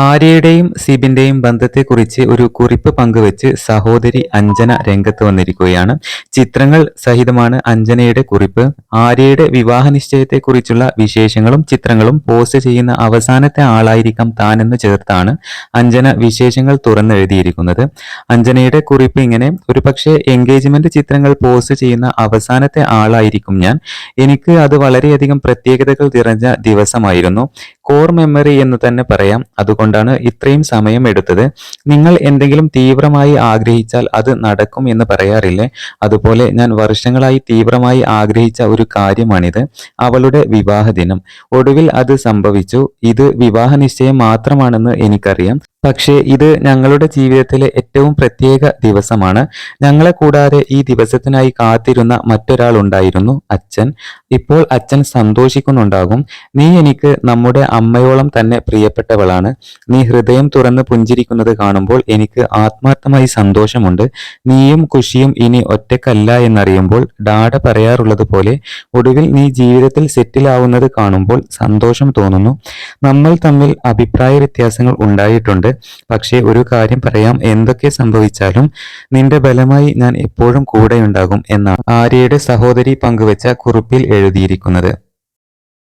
ആര്യയുടെയും സിബിന്റെയും ബന്ധത്തെക്കുറിച്ച് ഒരു കുറിപ്പ് പങ്കുവച്ച് സഹോദരി അഞ്ജന രംഗത്ത് വന്നിരിക്കുകയാണ്. ചിത്രങ്ങൾ സഹിതമാണ് അഞ്ജനയുടെ കുറിപ്പ്. ആര്യയുടെ വിവാഹ നിശ്ചയത്തെക്കുറിച്ചുള്ള വിശേഷങ്ങളും ചിത്രങ്ങളും പോസ്റ്റ് ചെയ്യുന്ന അവസാനത്തെ ആളായിരിക്കാം താനെന്ന് ചേർത്താണ് അഞ്ജന വിശേഷങ്ങൾ തുറന്നെഴുതിയിരിക്കുന്നത്. അഞ്ജനയുടെ കുറിപ്പ് ഇങ്ങനെ: ഒരുപക്ഷെ എൻഗേജ്മെന്റ് ചിത്രങ്ങൾ പോസ്റ്റ് ചെയ്യുന്ന അവസാനത്തെ ആളായിരിക്കും ഞാൻ. എനിക്ക് അത് വളരെയധികം പ്രത്യേകതകൾ നിറഞ്ഞ ദിവസമായിരുന്നു. കോർ മെമ്മറി എന്ന് തന്നെ പറയാം. അതുകൊണ്ടാണ് ഇത്രയും സമയം എടുത്തത്. നിങ്ങൾ എന്തെങ്കിലും തീവ്രമായി ആഗ്രഹിച്ചാൽ അത് നടക്കും എന്ന് പറയാറില്ലേ? അതുപോലെ ഞാൻ വർഷങ്ങളായി തീവ്രമായി ആഗ്രഹിച്ച ഒരു കാര്യമാണിത്. അവളുടെ വിവാഹ ദിനം. ഒടുവിൽ അത് സംഭവിച്ചു. ഇത് വിവാഹ നിശ്ചയം മാത്രമാണെന്ന് എനിക്കറിയാം. പക്ഷേ ഇത് ഞങ്ങളുടെ ജീവിതത്തിലെ ഏറ്റവും പ്രത്യേക ദിവസമാണ്. ഞങ്ങളെ കൂടാതെ ഈ ദിവസത്തിനായി കാത്തിരുന്ന മറ്റൊരാൾ ഉണ്ടായിരുന്നു, അച്ഛൻ. ഇപ്പോൾ അച്ഛൻ സന്തോഷിക്കുന്നുണ്ടാകും. നീ എനിക്ക് നമ്മുടെ അമ്മയോളം തന്നെ പ്രിയപ്പെട്ടവളാണ്. നീ ഹൃദയം തുറന്ന് പുഞ്ചിരിക്കുന്നത് കാണുമ്പോൾ എനിക്ക് ആത്മാർത്ഥമായി സന്തോഷമുണ്ട്. നീയും ഖുഷിയും ഇനി ഒറ്റക്കല്ല എന്നറിയുമ്പോൾ ഡാഡ പറയാറുള്ളത് പോലെ ഒടുവിൽ നീ ജീവിതത്തിൽ സെറ്റിലാവുന്നത് കാണുമ്പോൾ സന്തോഷം തോന്നുന്നു. നമ്മൾ തമ്മിൽ അഭിപ്രായ വ്യത്യാസങ്ങൾ ഉണ്ടായിട്ടുണ്ട്. പക്ഷേ ഒരു കാര്യം പറയാം, എന്തൊക്കെ സംഭവിച്ചാലും നിന്റെ ബലമായി ഞാൻ എപ്പോഴും കൂടെയുണ്ടാകും എന്നാണ് ആര്യയുടെ സഹോദരി പങ്കുവച്ച കുറിപ്പിൽ എഴുതിയിരിക്കുന്നത്.